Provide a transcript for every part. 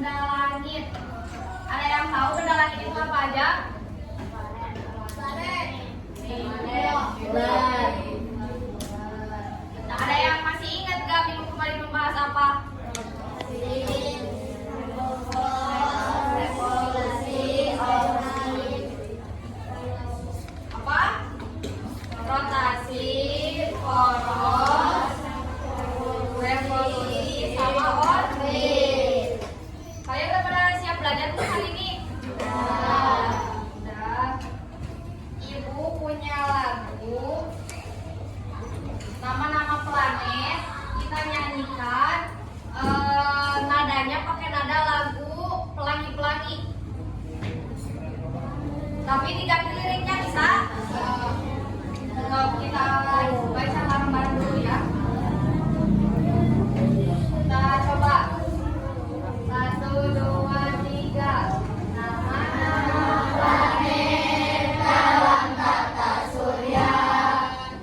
benda langit. Ada yang tahu benda langit itu apa aja? Bulan. Nah, ada yang masih ingat gak minggu kemarin membahas apa? Revolusi organik. Apa? Rotasi, poros, revolusi, sama orbit. Kalian udah pada siap belajar untuk hari ini? Udah. Ibu punya lagu nama-nama planet, kita nyanyikan nadanya pakai nada lagu Pelangi-Pelangi. Tapi diganti liriknya bisa? Kita baca bareng-bareng dulu ya. Kita coba. 1, 2, 3. Nama-nama planet dalam tata surya,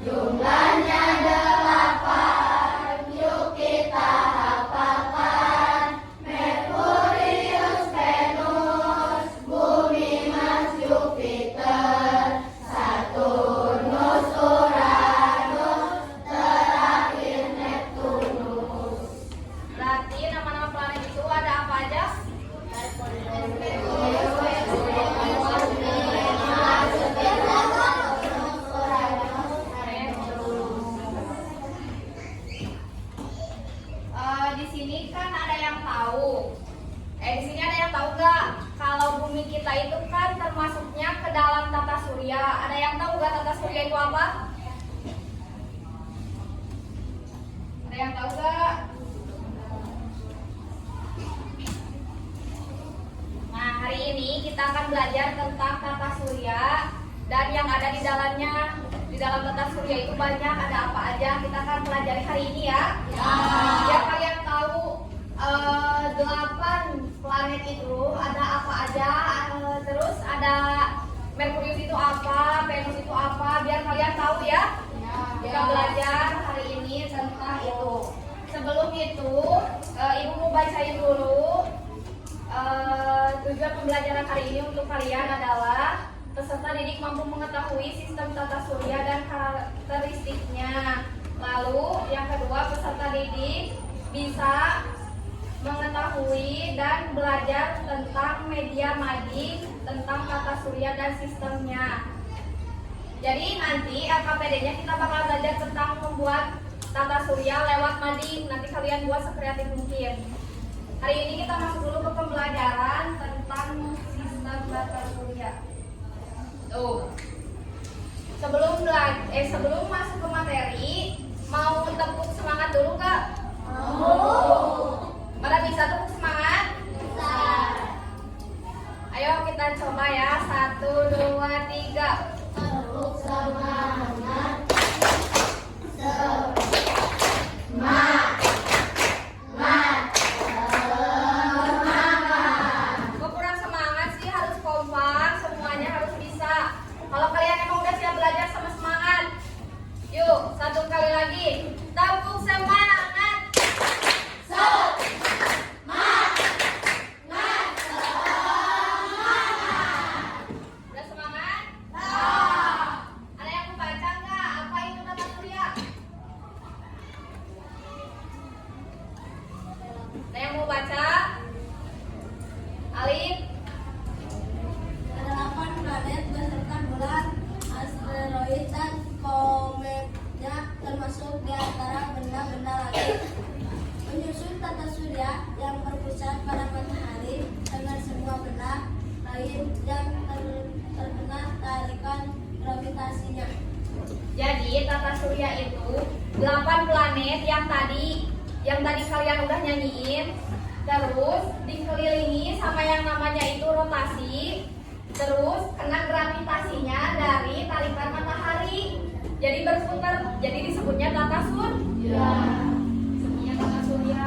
jumlahnya 8. Yuk kita hafalkan. Merkurius, Venus, Bumi, Mars, Jupiter, Saturnus, Uranus, terakhir Neptunus. Berarti nama-nama planet itu ada apa aja? Di sini kan ada yang tahu. Di sini ada yang tahu nggak? Kalau bumi kita itu kan termasuknya ke dalam tata surya. Ada yang tahu nggak tata surya itu apa? Ada yang tahu nggak? Nah, hari ini kita akan belajar tentang tata surya dan yang ada di dalamnya. Di dalam tata surya itu banyak, ada apa aja? Kita akan pelajari hari ini ya. Biar kalian tahu 8 planet itu ada apa aja. Terus ada Merkurius itu apa, Venus itu apa, biar kalian tahu ya. Kita belajar hari ini tentang itu. Sebelum itu, Ibu mau bacain dulu. Tujuan pembelajaran hari ini untuk kalian adalah peserta didik mampu mengetahui sistem tata surya dan karakteristiknya. Lalu yang kedua, peserta didik bisa mengetahui dan belajar tentang media mading, tentang tata surya dan sistemnya. Jadi nanti LKPD-nya kita bakal belajar tentang membuat tata surya lewat mading. Nanti kalian buat sekreatif mungkin. Hari ini kita masuk dulu ke pembelajaran tentang sistem tata surya. Sebelum masuk ke materi, mau tepuk semangat dulu nggak? Pada bisa tepuk semangat? Bisa. Ayo kita coba ya. 1, 2, 3. Tepuk semangat. Kok kurang semangat sih? Harus kompak, semuanya harus bisa. Kalau kalian emang udah siap belajar sama semangat, yuk satu kali lagi. Tepuk semangat. Udah semangat? Ada yang mau baca nggak? Apa itu tata surya? Ada yang mau baca? Alif? Ada 8 planet beserta bulan, asteroid dan kometnya termasuk di antara benda-benda langit. Menyusun tata surya yang berpusat pada matahari dengan semua benda lain yang terkena tarikan gravitasinya. Jadi tata surya itu 8 planet yang tadi kalian udah nyanyiin. Terus dikelilingi sama yang namanya itu rotasi. Terus kena gravitasinya dari tarikan matahari. Jadi berputar. Jadi disebutnya tata surya. Disebutnya tata surya.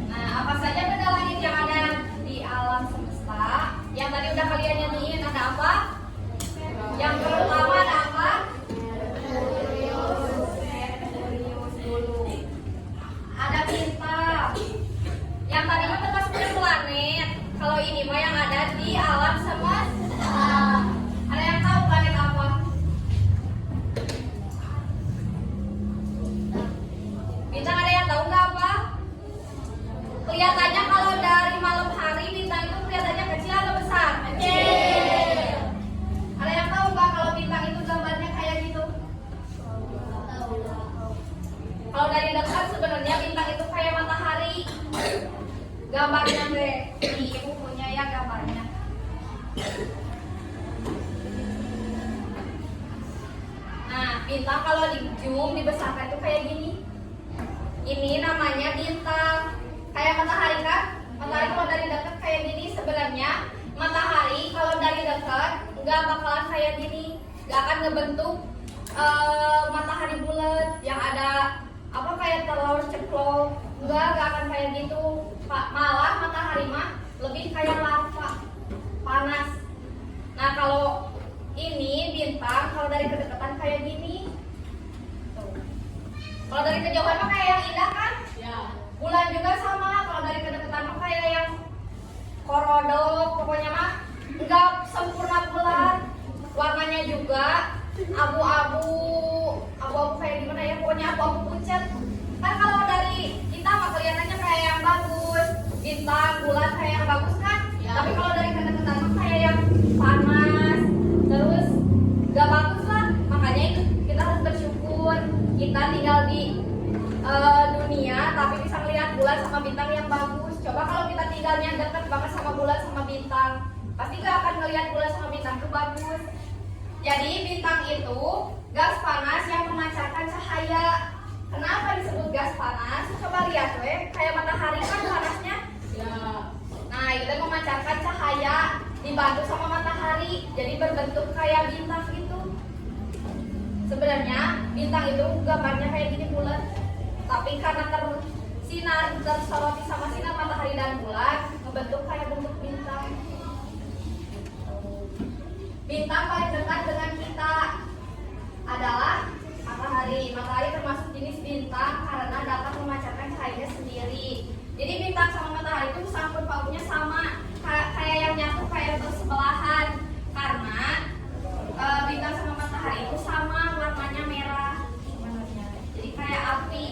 Nah, apa saja benda langit yang ada di alam semesta? Yang tadi udah kalian nyanyiin ada apa? Yang pertama ada apa? Merkurius dulu. Ada bintang. dekat sebenarnya bintang itu kayak matahari. Gambarnya deh, ini ibu punya ya gambarnya. Nah, bintang kalau di zoom dibesarkan itu kayak gini. Ini namanya bintang. Kayak matahari kan? Matahari kalau dari dekat kayak gini sebenarnya. Matahari kalau dari dekat nggak bakalan kayak gini, nggak akan ngebentuk matahari bulat yang ada apa kayak telur ceplok, nggak akan kayak gitu. Malah matahari mah lebih kayak lava, panas. Nah kalau ini bintang kalau dari kedekatan kayak gini. Tuh. Kalau dari kejauhan mah kayak yang indah kan? Ya. Bulan juga sama, kalau dari kedekatan mah kayak yang korodok, pokoknya mah nggak sempurna bulan. Warnanya juga abu-abu kayak gimana ya, pokoknya abu-abu pucat. Kan kalau dari kita mah kelihatannya kayak yang bagus, bintang, bulan kayak yang bagus kan? Ya. Tapi kalau dari kedekatan mah kayak yang panas, terus nggak bagus lah. Makanya itu kita harus bersyukur kita tinggal di dunia tapi bisa melihat bulan sama bintang yang bagus. Coba kalau kita tinggalnya dekat banget sama bulan sama bintang, pasti gak akan ngelihat bulan sama bintang itu bagus. Jadi bintang itu gas panas yang memancarkan cahaya. Kenapa disebut gas panas? Coba lihat kayak matahari kan panasnya. Ya. Nah itu memancarkan cahaya dibantu sama matahari, jadi berbentuk kayak bintang gitu. Sebenarnya bintang itu gambarnya kayak gini bulat, tapi karena tersoroti sama sinar matahari dan bulan, ngebentuk kayak bentuk bintang. Bintang paling dekat dengan kita adalah matahari. Matahari termasuk jenis bintang karena dapat memancarkan cahayanya sendiri. Jadi bintang sama matahari itu sangkut pautnya sama, kayak yang nyatu kayak bersebelahan. Karena bintang sama matahari itu sama, warnanya merah sebenarnya. Jadi kayak api.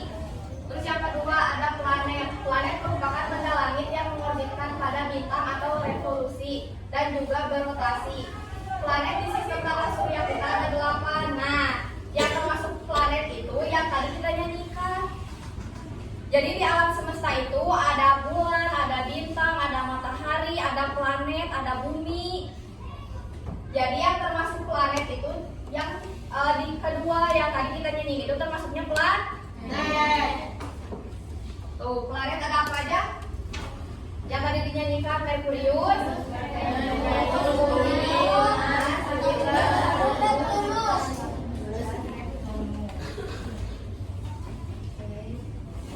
Terus yang kedua ada planet. Planet merupakan benda langit yang mengorbitkan pada bintang atau revolusi dan juga berotasi. Planet di sistem tata surya kita ada 8. Nah, yang termasuk planet itu yang tadi kita nyanyikan. Jadi di alam semesta itu ada bulan, ada bintang, ada matahari, ada planet, ada bumi. Jadi yang termasuk planet itu yang di kedua yang tadi kita nyanyiin itu termasuknya planet. Tuh, planet ada apa aja? Yang tadi dinyanyikan Merkurius,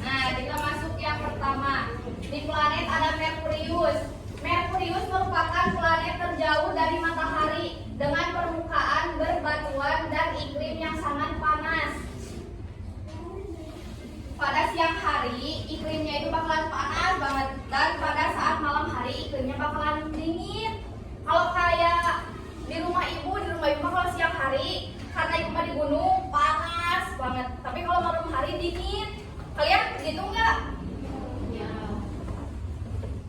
Nah, kita masuk yang pertama. Di planet ada Merkurius. Merkurius merupakan planet terjauh dari matahari dengan permukaan berbatuan dan iklim yang sangat panas. Pada siang hari iklimnya itu bakalan panas banget, dan pada saat malam hari iklimnya bakalan dingin. Kalau kayak di rumah ibu kalau siang hari karena ibu mah di gunung panas banget, tapi kalau malam hari dingin. Kalian gitu nggak? Ya.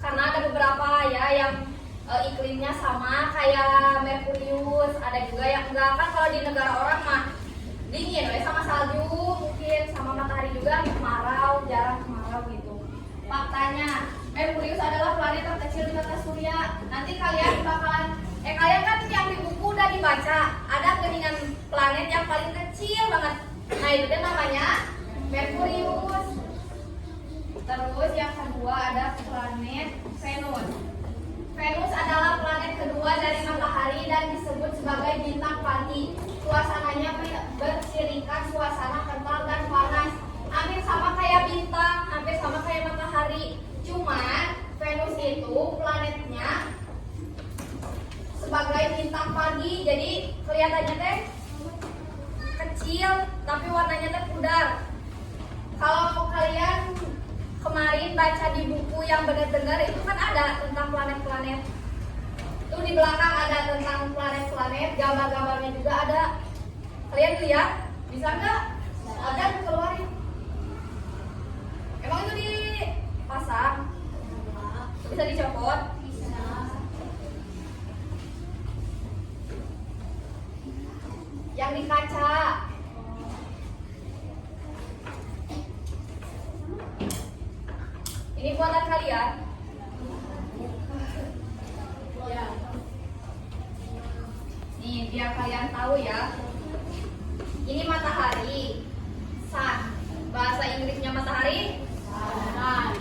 Karena ada beberapa ya yang iklimnya sama kayak Merkurius, ada juga yang enggak. Kan kalau di negara orang mah dingin sama salju, mungkin sama matahari juga kemarau, jarang kemarau gitu. Faktanya Merkurius adalah planet terkecil di tata surya. Nanti kalian bakalan kalian kan yang di buku udah dibaca, ada geningan planet yang paling kecil banget. Nah itu dia namanya Merkurius. Terus yang kedua ada planet Venus. Venus adalah planet kedua dari matahari dan disebut sebagai bintang pagi. Suasananya bersirikan suasana kental dan panas. Hampir sama kayak bintang, hampir sama kayak matahari. Cuman Venus itu planetnya sebagai bintang pagi. Jadi kelihatannya teh kecil tapi warnanya teh pudar. Kalau kalian kemarin baca di buku yang benar-benar itu kan ada tentang planet-planet. Tuh di belakang ada tentang planet-planet, gambar-gambarnya juga ada. Kalian lihat, bisa nggak? Ada keluarin. Emang itu dipasang? Bisa dicopot? Bisa. Yang di kaca. Ini buatan kalian. Ya. Nih, biar kalian tahu ya. Ini matahari. Sun. Bahasa Inggrisnya matahari? Sun.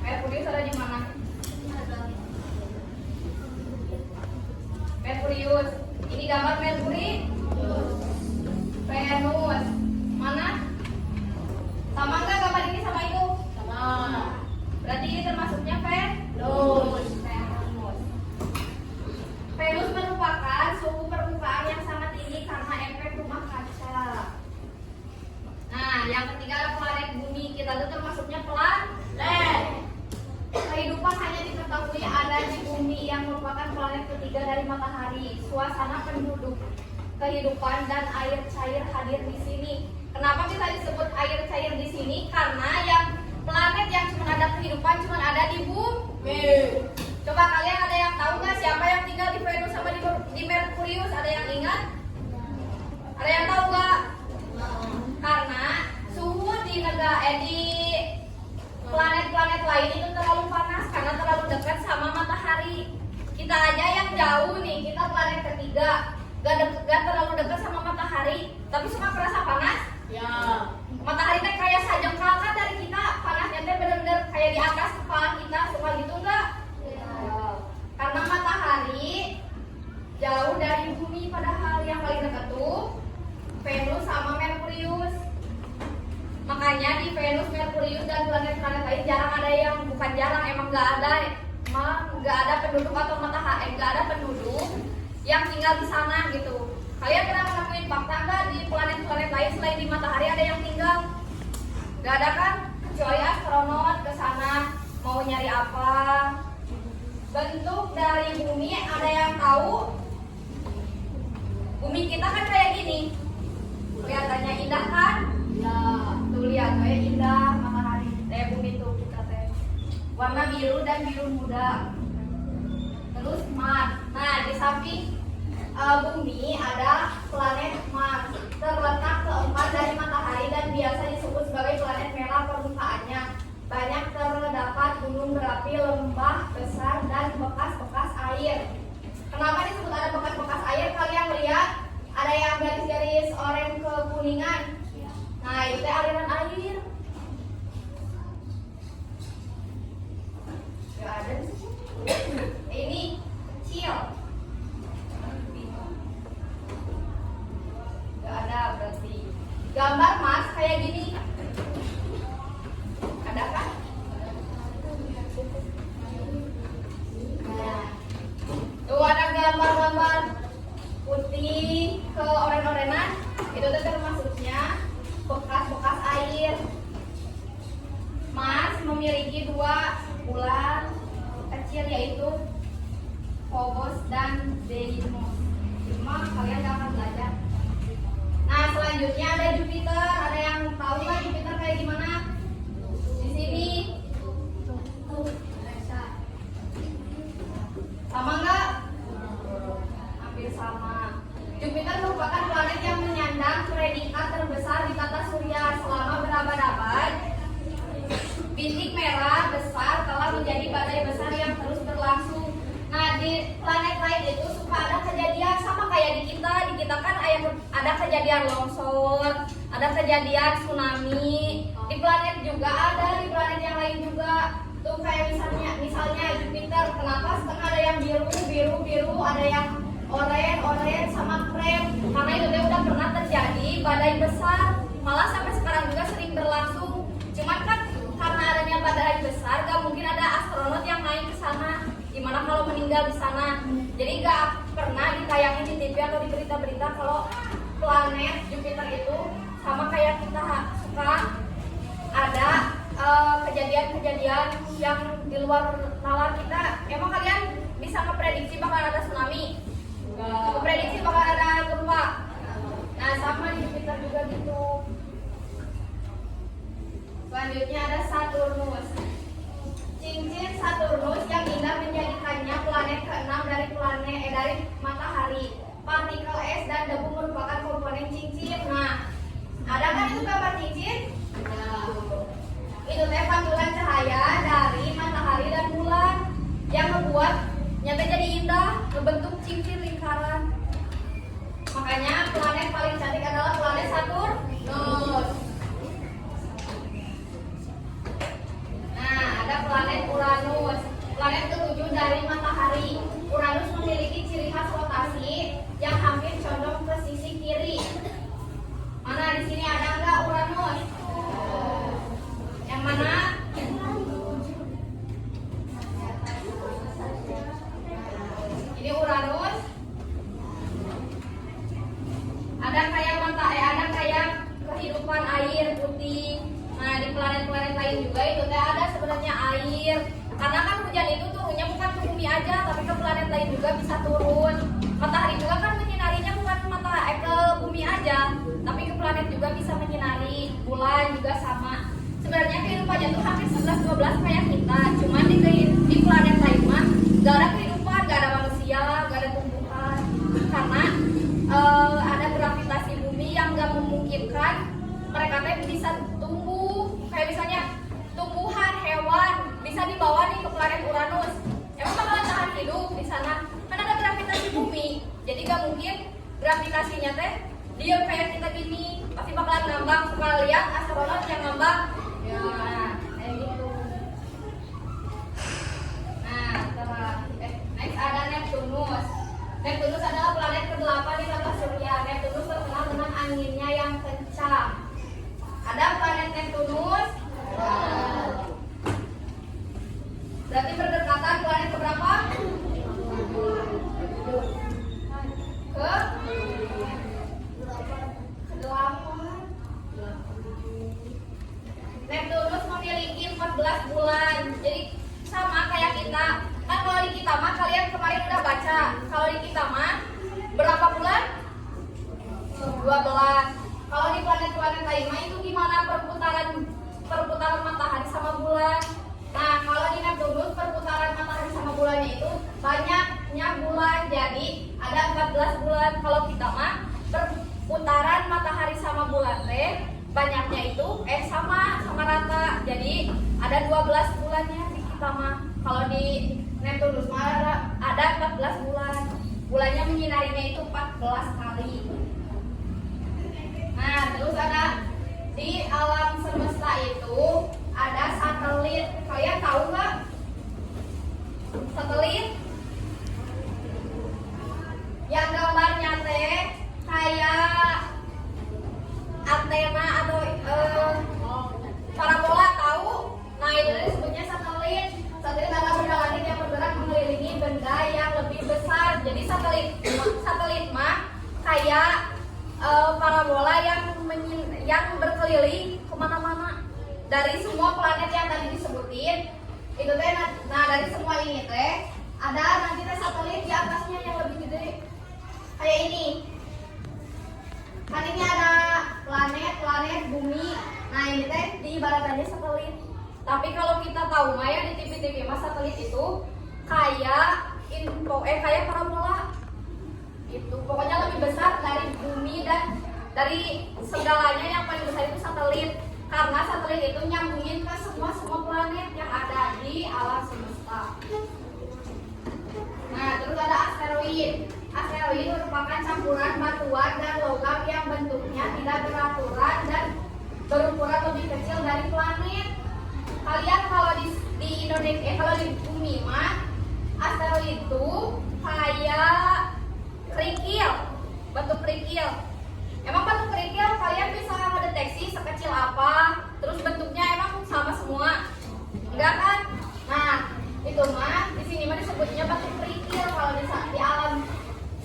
Merkurius ada di mana? Merkurius. Ini gambar Merkuri. Venus. Mana? Sama enggak gambar ini sama itu? Sama. Berarti ini termasuknya Venus. Venus. Venus merupakan suhu permukaan yang sangat tinggi karena efek rumah kaca. Nah, yang ketiga ada planet bumi. Kita itu termasuknya planet. Kehidupan hanya diketahui ada di bumi yang merupakan planet ketiga dari matahari. Suasana penduduk, kehidupan dan air cair hadir di sini. Kenapa bisa disebut air cair di sini? Karena yang planet yang cuma ada kehidupan cuma ada di bumi. Coba kalian ada yang tahu nggak siapa yang tinggal di Venus sama di Merkurius? Ada yang ingat? Ada yang tahu nggak? Karena suhu di planet-planet lain itu terlalu panas karena terlalu dekat sama matahari. Kita aja yang jauh nih, kita planet ketiga, gak terlalu dekat sama matahari, tapi suka merasa panas. Ya. Matahari teh kayak sajengkal kan dari kita, panasnya teh bener-bener kayak di atas kepala kita, suka gitu enggak? Ya. Karena matahari jauh dari bumi, padahal yang paling dekat tuh Venus sama Merkurius. Makanya di Venus, Merkurius dan planet-planet lain jarang ada yang, bukan jarang, emang nggak ada penduduk atau matahari, nggak ada penduduk yang tinggal di sana gitu. Kalian pernah menemuin fakta nggak di planet-planet lain selain di matahari ada yang tinggal? Nggak ada kan? Kecuali astronot ke sana mau nyari apa? Bentuk dari bumi ada yang tahu? Bumi kita kan kayak gini, kelihatannya indah kan? Ya. Tuh lihat kayak indah matahari. Bumi tuh kita teh warna biru dan biru muda. Terus Mars. Nah di samping bumi ada planet Mars, terletak keempat dari matahari dan biasa disebut sebagai planet merah permukaannya. Banyak terdapat gunung berapi, lembah besar dan bekas-bekas air. Kenapa disebut ada bekas-bekas air? Kalian lihat ada yang garis-garis oranye kekuningan. Nah, itu aliran air. Gak ada di sini. Ini kecil. Gak ada berarti. Gambar Mars kayak gini. Ada kan? Nah, tuh ada gambar-gambar putih ke oren-orenan. Itu termasuknya bekas-bekas air. Mars memiliki 2 bulan kecil yaitu Phobos dan Deimos. Cuma kalian gak akan belajar. Nah selanjutnya ada Jupiter. Ada yang tahu nggak Jupiter kayak gimana? Di sini. Sama nggak? Hampir sama. Jupiter merupakan planet yang menyandang predikat terbesar di tata surya selama berabad-abad. Bintik merah besar telah menjadi badai besar yang terus berlangsung. Nah di planet lain itu suka ada kejadian sama kayak di kita. Di kita kan ada kejadian longsor, ada kejadian tsunami. Di planet juga ada, di planet yang lain juga. Tuh kayak misalnya Jupiter, kenapa setengah ada yang biru, ada yang oranye sama krem, karena itu udah pernah terjadi badai besar, malah sampai sekarang juga sering berlangsung. Cuman kan karena adanya badai besar, gak mungkin ada astronot yang naik ke sana. Gimana kalau meninggal di sana? Jadi gak pernah ditayangin di TV atau di berita-berita kalau planet Jupiter itu sama kayak kita suka ada kejadian-kejadian yang di luar nalar kita. Emang kalian bisa memprediksi bakal ada tsunami? Memprediksi bakal ada gempa? Nah sama di Jupiter juga gitu. Selanjutnya ada Saturnus. Cincin Saturnus yang indah menjadikannya planet ke-6 dari matahari. Partikel es dan debu merupakan komponen cincin. Nah, ada kan itu gambar cincin? Itu teh pantulan cahaya planet Saturnus. Nah, ada planet Uranus. Planet ketujuh dari matahari. Uranus memiliki ciri khas rotasi yang hampir condong ke sisi kiri. Mana di sini ada enggak Uranus? Yang mana? Ini Uranus. Ada kayak kehidupan air putih. Nah, di planet-planet lain juga itu ada sebenarnya air. Karena kan hujan itu turunnya bukan ke bumi aja, tapi ke planet lain juga bisa turun. Matahari juga kan menyinarinya bukan ke bumi aja, tapi ke planet juga bisa menyinari. Bulan juga sama. Sebenarnya kehidupannya tuh hampir 11-12 kayak kita. Cuman di planet lain mah gak ada kehidupan, gak ada manusia, gak ada tumbuhan. Karena ada gravitasi bumi yang gak memungkinkan mereka bisa tumbuh. Kayak misalnya tumbuhan, hewan bisa dibawa nih ke planet Uranus. Emang bakalan tahan hidup di sana? Kan ada gravitasi bumi. Jadi gak mungkin gravitasinya teh diam kayak kita gini. Pasti bakalan ngambang. Suka lihat astronot yang ngambang. Ya, kayak gitu. Nah, next ada Neptunus. Neptunus adalah planet ke-8 di tata surya. Neptunus terkenal dengan anginnya yang kencang. Ada planet Neptunus. Berarti berdekatan planet keberapa? Ke-8. Neptunus memiliki 14 bulan. Jadi sama kayak kita. Kan kalau di kita mah kalian kemarin udah baca. Kalau di kita mah berapa bulan? 12. Kalau di planet-planet lain mah itu gimana perputaran matahari sama bulan? Nah, kalau di Neptunus perputaran matahari sama bulannya itu banyaknya bulan. Jadi ada 14 bulan. Kalau kita mah perputaran matahari sama bulan banyaknya itu sama rata. Jadi ada 12 bulannya di kita mah. Kalau di Neptunus mah ada 14 bulan. Bulannya menyinarinya itu 14 kali. Nah, terus ada di alam semesta itu ada satelit. Kalian tahu nggak? Satelit yang gambarnya kayak antena atau parabola, tahu? Nah, itu disebutnya satelit. Satelit adalah benda langit yang bergerak mengelilingi benda yang lebih besar. Jadi satelit mah kayak parabola yang berkeliling kemana-mana dari semua planet yang tadi disebutin. Itu nah dari semua ini ada nanti satelit di atasnya yang lebih gede kayak ini. Kan ini ada planet bumi. Nah ini diibaratkannya satelit. Tapi kalau kita tahu mah ya di TV-TV mah satelit itu kayak kayak parabola. Itu pokoknya lebih besar dari bumi dan dari segalanya. Yang paling besar itu satelit, karena satelit itu nyambungin ke semua planet yang ada di alam semesta. Nah, terus ada asteroid. Asteroid merupakan campuran batuan dan logam yang bentuknya tidak beraturan dan berukuran lebih kecil dari planet. Kalian kalau di Indonesia, kalau di bumi mah asteroid itu kayak kerikil, batu kerikil. Emang batu kerikil kalian bisa mendeteksi sekecil apa? Terus bentuknya emang sama semua? Enggak kan? Nah, itu mah di sini mah disebutnya batu kerikil. Kalau di alam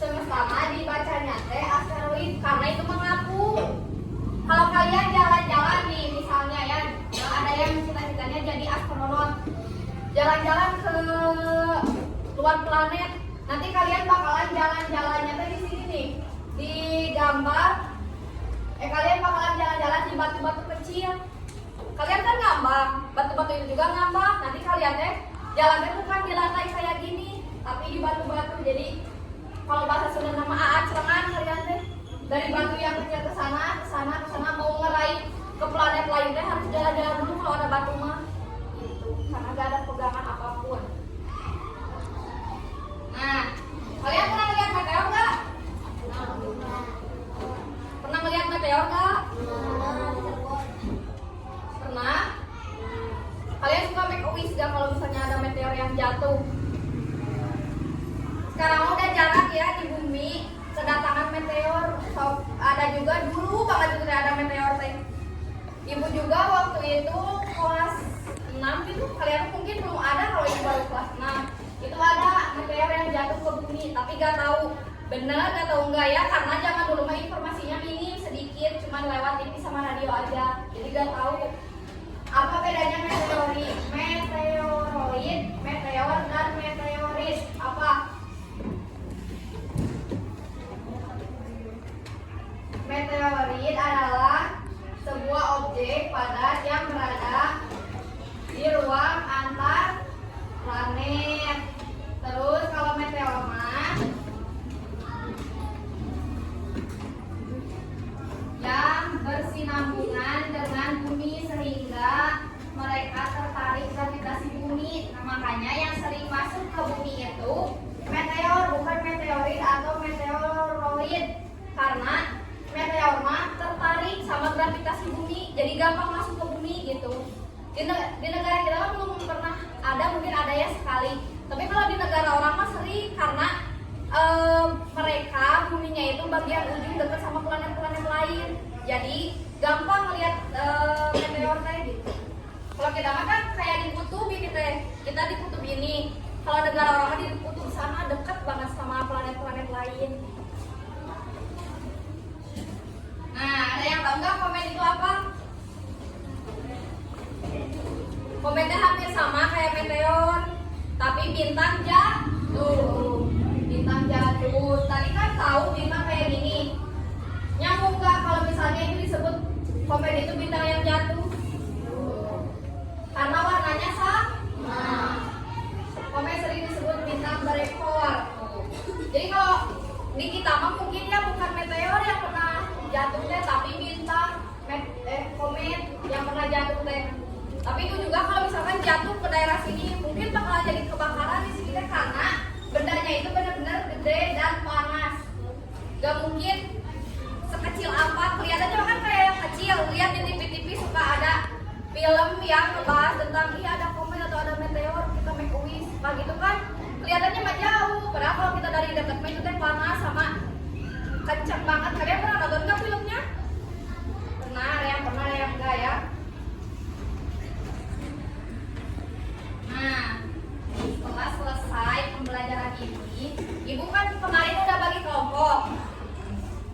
semesta mah dibacanya asteroid karena itu mengapung. Kalau kalian jalan-jalan nih, misalnya ya, ada yang cita-citanya jadi astronot, jalan-jalan ke luar planet. Nanti kalian bakalan jalan-jalannya di sini nih, di gambar. Kalian bakalan jalan-jalan di batu-batu kecil. Kalian kan ngambang, batu-batu itu juga ngambang. Nanti kalian jalannya bukan di lantai kayak gini, tapi di batu-batu. Jadi kalau bahasa Sunda nama celengan kalian dari batu yang kecil ke sana mau ngeraih ke planet lain harus jalan-jalan dulu kalau ada batu mah. Gitu, karena gak ada pegangan apapun. Nah, kalian pernah lihat meteor nggak? Pernah melihat meteor egois gak kalau misalnya ada meteor yang jatuh? Sekarang udah jarang ya di bumi kedatangan meteor. So, ada juga dulu banget itu ada meteor teh. Ibu juga waktu itu kelas 6 gitu, kalian mungkin belum ada kalau ibu baru kelas 6. Itu ada meteor yang jatuh ke bumi, tapi gak tahu benar atau enggak ya, karena zaman dulu mah informasinya minim sedikit, cuman lewat TV sama radio aja, jadi gak tahu apa bedanya meteoroid, meteor dan meteorit. Apa? Meteorit adalah sebuah objek padat yang berada di ruang antar planet. Terus kalau meteor mah yang bersinambungan dengan bumi sehingga mereka tertarik gravitasi bumi. Nah, makanya yang sering masuk ke bumi itu meteor, bukan meteorit atau meteoroid. Karena meteor mah tertarik sama gravitasi bumi, jadi gampang masuk ke bumi gitu. Di negara kita mah belum pernah ada, mungkin ada ya sekali. Tapi kalau di negara orang mah sering, karena mereka buminya itu bagian ujung dekat sama planet-planet lain, jadi gampang ngelihat meteor kayak gitu. Kalau kita mah kan kayak di kutub ini teh, kita di kutub ini. Kalau negara orang mah di kutub sana dekat banget sama planet-planet lain. Nah, ada yang tahu nggak komet itu apa? Kometnya hampir sama kayak meteor, tapi bintang jatuh. Bintang jatuh. Tadi kan tahu bintang kayak gini. Nyambung nggak kalau misalnya itu disebut komet itu bintang yang jatuh? Karena warnanya sama. Komet sering disebut bintang berekor. Jadi kalau di kita mah mungkin ya bukan meteor yang pernah jatuh teh, tapi bintang komet yang pernah jatuh teh. Tapi itu juga kalau misalkan jatuh ke daerah sini mungkin bakal jadi kebakaran di sini teh, karena bendanya itu benar-benar gede dan panas. Gak mungkin sekecil apa, kelihatannya kan kayak yang kecil. Lihat di TV-TV suka ada film yang ngebahas tentang ada komet atau ada meteor, kita make a wish, nah gitu kan kelihatannya mah jauh, padahal kalau kita dari dekat mah itu teh panas sama kencang banget. Kalian pernah nonton nggak filmnya? Pernah, ada yang enggak ya? Nah, setelah selesai pembelajaran ini, ibu kan kemarin udah bagi kelompok.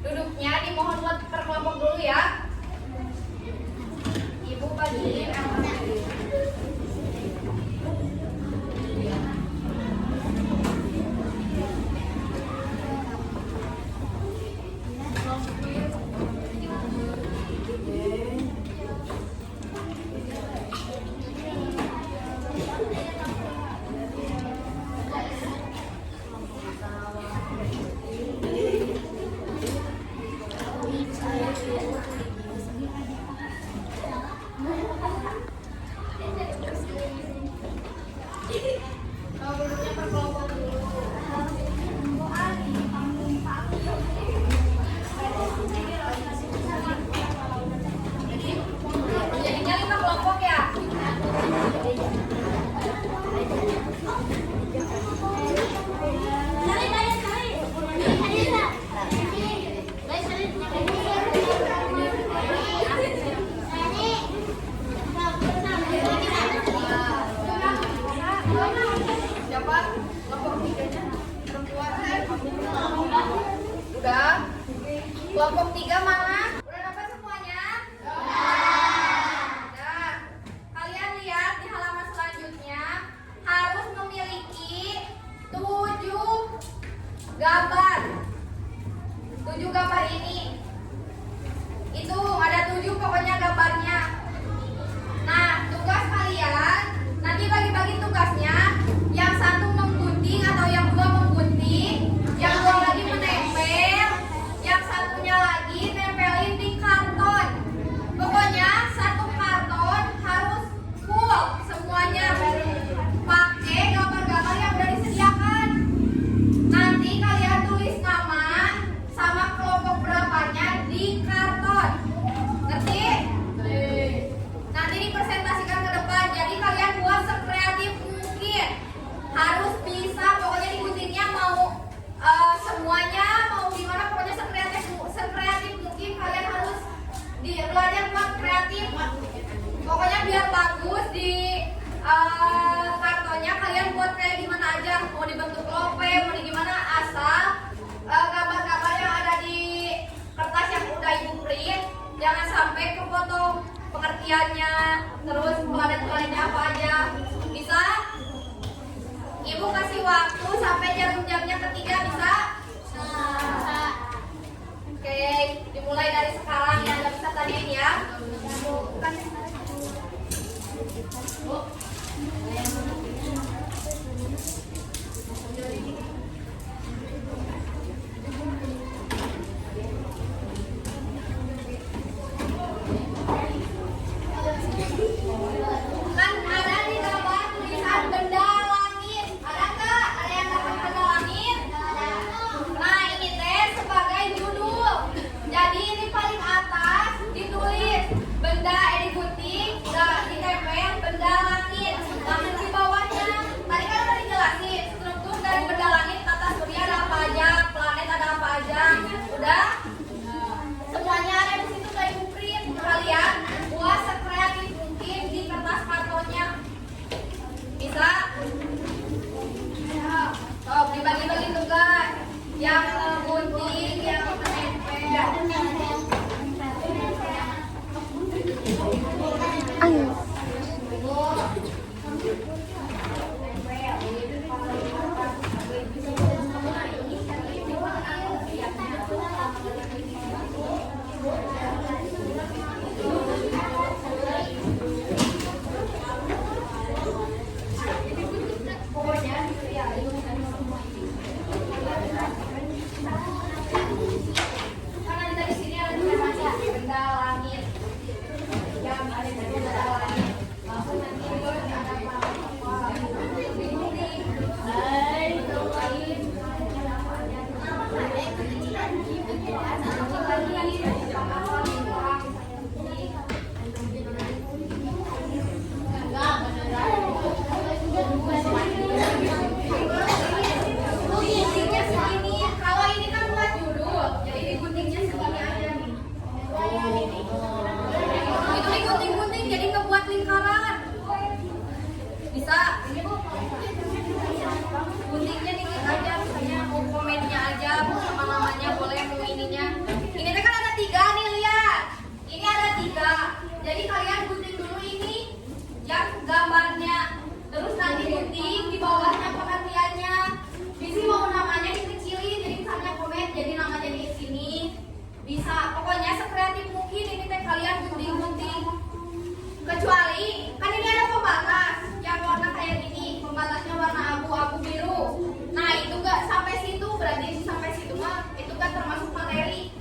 Duduknya dimohon buat per kelompok dulu ya. Ibu bagiin yang mana? Kelompok 3 mana? Udah dapat semuanya? Udah. Kalian lihat di halaman selanjutnya harus memiliki 7 gambar. 7 gambar ini. Itu ada 7 pokoknya gambarnya. Nah, tugas kalian nanti bagi-bagi tugasnya. Yang satu menggunting atau yang dua menggunting, yang dua lagi menempel, yang satunya lagi nempelin di karton. Pokoknya satu karton harus full semuanya. Pakai gambar-gambar yang udah disediakan. Nanti kalian tulis nama sama kelompok berapa langit. Pokoknya biar bagus di kartonnya kalian buat kayak gimana aja, mau dibentuk lope, mau di gimana, asal gambar-gambar yang ada di kertas yang udah ibu print jangan sampai kepotong pengertiannya, terus planet-planetnya apa aja. Bisa? Ibu kasih waktu sampai jamnya ketiga, bisa? Oke, dimulai dari sekarang ya, nggak bisa tadiin ya. Kan ada di gambar tulisan benda langit. Ada nggak? Ada yang dapat benda langit? Nah ini teh sebagai judul. Jadi ini paling atas ditulis benda gunting, ditempel benda langit. Langsung di bawahnya. Tadi kan udah dijelasin struktur dari benda langit, tata surya ada apa aja, planet ada apa aja. Udah? Semuanya ada di situ dari print. Kalian buat sekreatif mungkin di kertas kartonnya. Bisa? Oh, dibagi-bagi tugas. Yang gunting, yang menempel. Karena dari sini ada tulisannya benda langit. Yang ada di benda langit. Langsung nanti ada apa? Guntingnya segini. Kalau ini kan buat judul, jadi diguntingnya segini aja nih. Itu digunting-gunting jadi ngebuat lingkaran. Bisa? Guntingnya dikit aja, misalnya mau komennya aja, mau sama namanya boleh, mau ininya. Ini kan ada 3 nih, lihat. Ini ada 3. Jadi kalian gunting dulu ini yang gambarnya, terus nanti gunting di bawahnya pengertiannya. Bisa mau namanya dikecilin, jadi misalnya komen, jadi namanya di sini. Bisa, pokoknya sekreatif mungkin ini teh kalian gunting-gunting. Kecuali kan ini ada pembatas yang warna kayak gini, pembatasnya warna abu-abu biru. Nah itu nggak sampai situ, berarti sampai situ mah itu kan termasuk materi.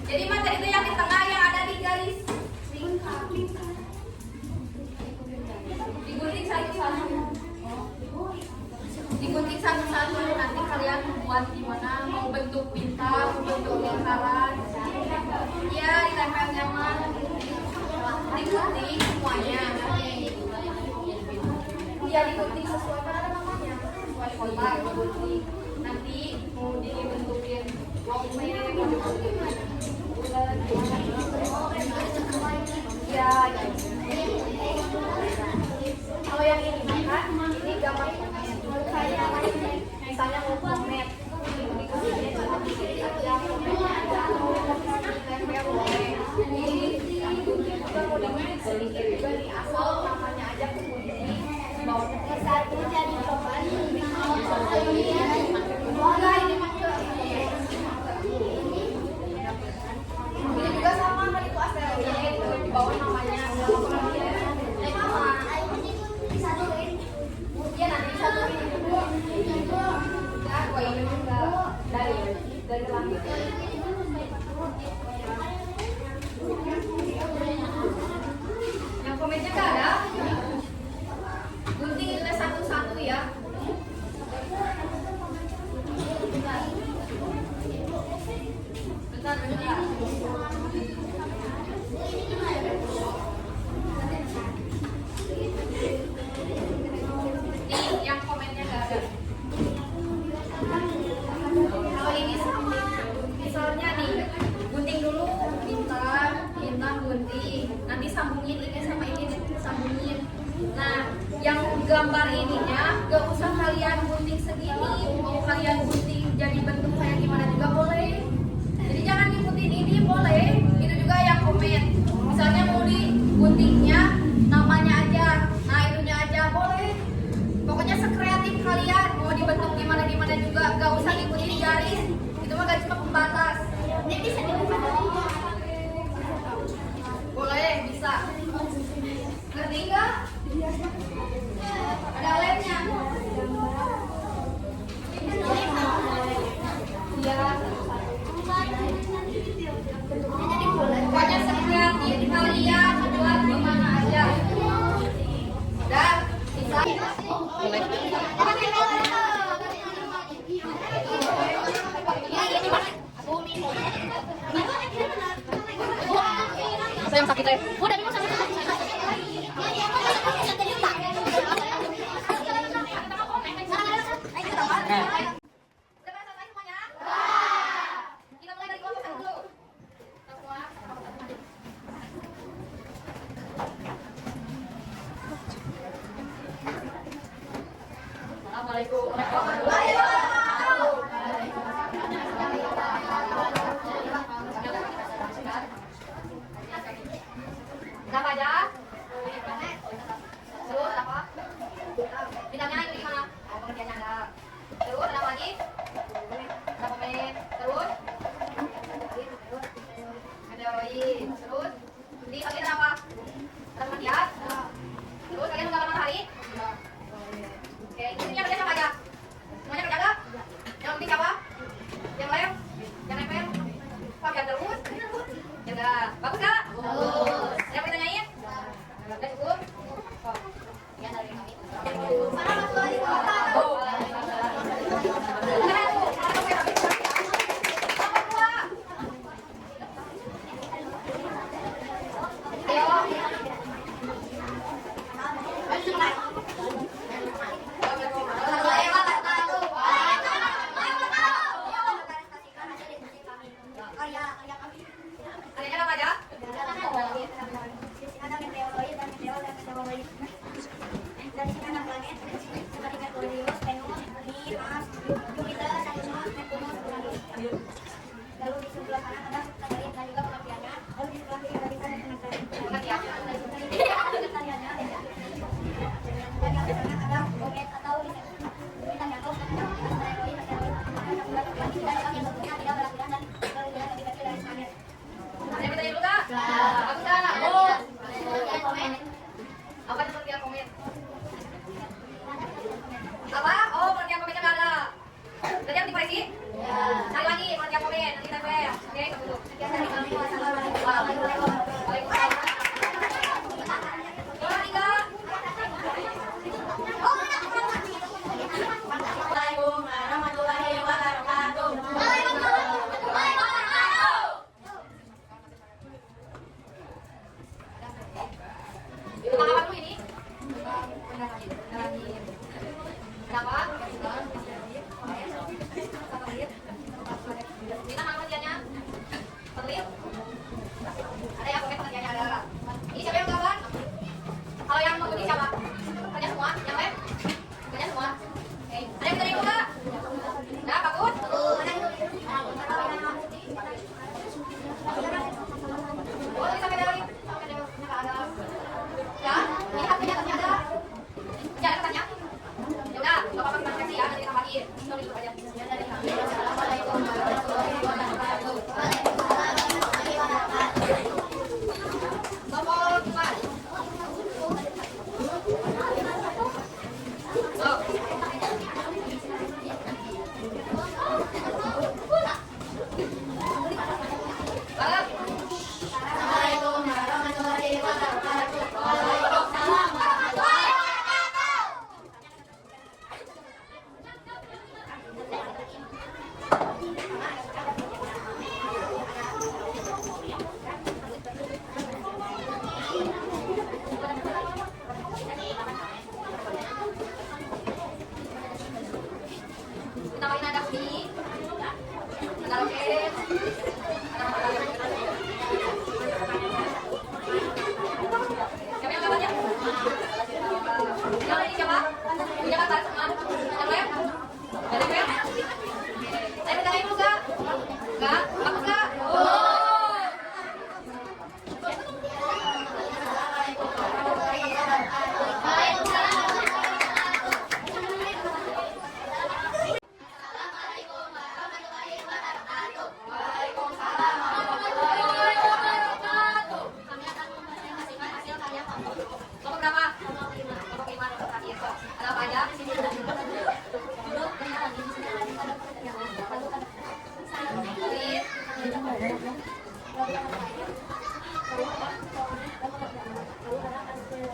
Jadi materi itu yang di tengah yang ada di garis. Digunting satu-satu. Digunting satu-satu, nanti kalian buat gimana, mau bentuk bintang, bentuk lingkaran. Ya ditempelnya mah digunting semuanya. Ya digunting sesuai kan ada namanya, sesuai kotak digunting. Nanti mau dibentukin lope, mau dibentukin bulan, ya. Kalau yang ini kan ini gambar komet. Misalnya mau komet, diguntingnya cuma dikit aja, kometnya aja. Tempel boleh. Ini digunting juga mau digunting sedikit juga nih, asal namanya aja kegunting. Bawahnya satu jadi cobaan. Ini juga sama kan itu asteroid, di bawah namanya. Ya nanti disatuin. Ya, gua ini juga dari langit. Yang komennya nggak ada. Gunting itu satu-satu ya. Bentar. Nih, yang komennya nggak ada. Kalau ini misalnya nih, gunting dulu bintang gunting. gambar ininya gak usah kalian gunting segini, mau kalian gunting jadi bentuk kayak gimana juga boleh. Jadi jangan ngikutin ini, boleh. Itu juga yang komen. Misalnya mau diguntingnya namanya aja, nah itunya aja boleh. Pokoknya sekreatif kalian, mau dibentuk gimana gimana juga, gak usah ngikutin garis. Itu mah garis pembatas. Ini bisa dibuka. Boleh, bisa. Ngerti nggak? Ada lemnya. Iya. Pokoknya sekreatif kalian buat gimana aja. Dan bisa. Saya yang sakit ya. Udah bisa Udah pada selesai semuanya? Kita mulai dari kelompok satu dulu. Semua. Assalamualaikum warahmatullahi wabarakatuh. Kenapa aja? Terus apa? Bidangnya itu di mana? Oh, pengertiannya ada. Terus ada apa lagi? Ada komen. Terus? Ada roin. Terus? Di kalian ada apa? Ada pengertian? Terus kalian menggambar matahari? Oke, ini yang kerja sama aja. Semuanya kerja gak?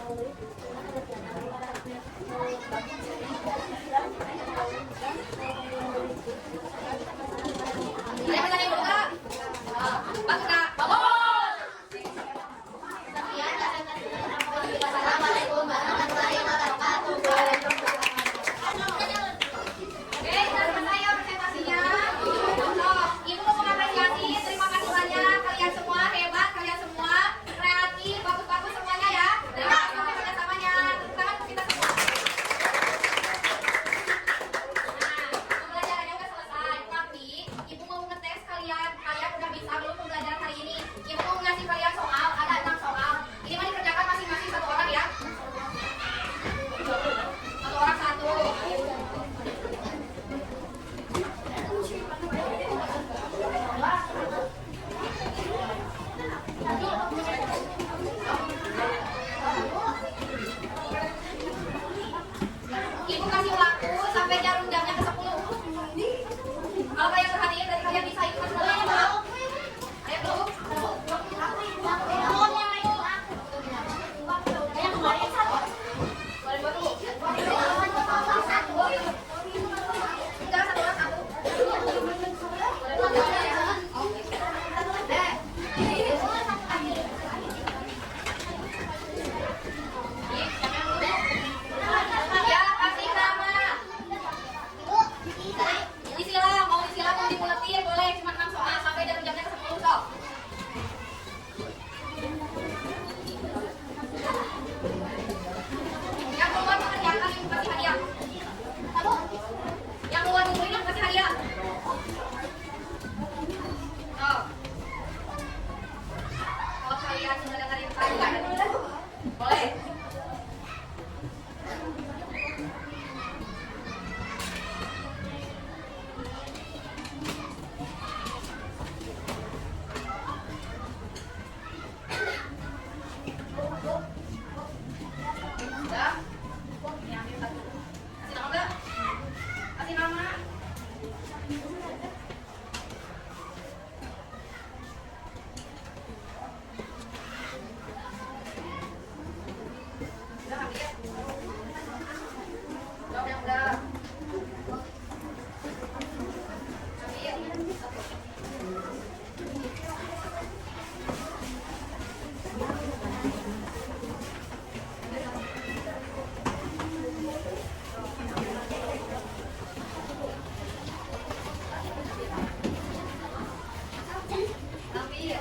Ayo kita dulu Kak. Bagus Kak. Bagus. Assalamualaikum warahmatullahi wabarakatuh. Oke, teman saya presentasinya. Ibu mau mengapresiasi, terima kasih banyak kalian semua hebat, kalian semua kreatif, bagus-bagus semuanya ya. Terima kasih untuk kerjasamanya. Tepuk tangan untuk kita semua. Nah, pembelajarannya udah selesai, tapi ibu mau ngetes kalian udah bisa belum pembelajaran hari ini. Ibu mau ngasih kalian soal, ada 6 soal. Ini mah dikerjakan masing-masing satu orang ya. Satu orang satu. Ibu kasih waktu sampai jamnya ke 10. Kalau kalian perhatiin dari kalian bisa ikut semuanya. Ayo dulu. Boleh buat dulu. Enggak, satu orang satu. Ya, kasih nama. Disilang, mau dibuletin boleh, cuma 6 soal sampai jamnya ke 10 sok. Yang keluar mengerjakan ibu kasih hadiah. Yang keluar nungguin aku kasih hadiah. Oh. Kalau kalian sudah dengerin saya, boleh. Sudah? Ini ambil satu. Kasih nama enggak? Kasih nama. Sudah ambil ya? Jawab yang udah. Ambil. Satu. Ambil.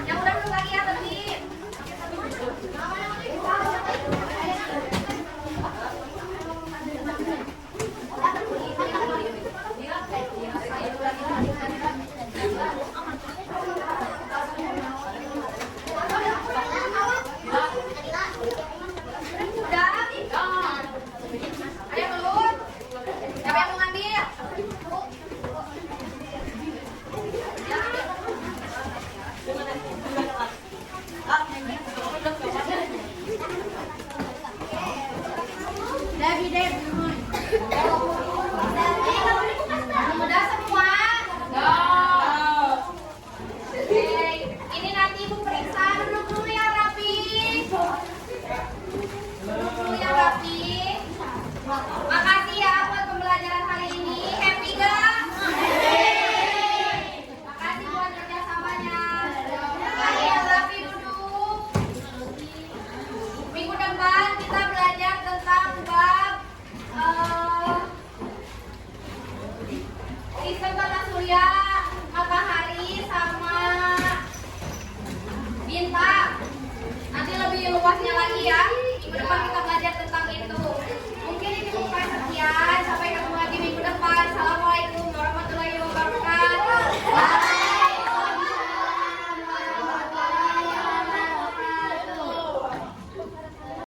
Yang udah dulu lagi ya tadi. Udah? Ayo dulu. Siapa yang mau ngambil? Udah semua? Oke, ini nanti ibu periksa dulu yang rapi. Dulu yang rapi. Makasih ya buat pembelajaran hari ini. Happy gak? Makasih buat kerjasamanya. Ayo yang rapi duduk. Minggu depan kita belajar tentang bab sistem tata surya, matahari sama bintang. Nanti lebih luasnya lagi ya. Minggu depan kita belajar tentang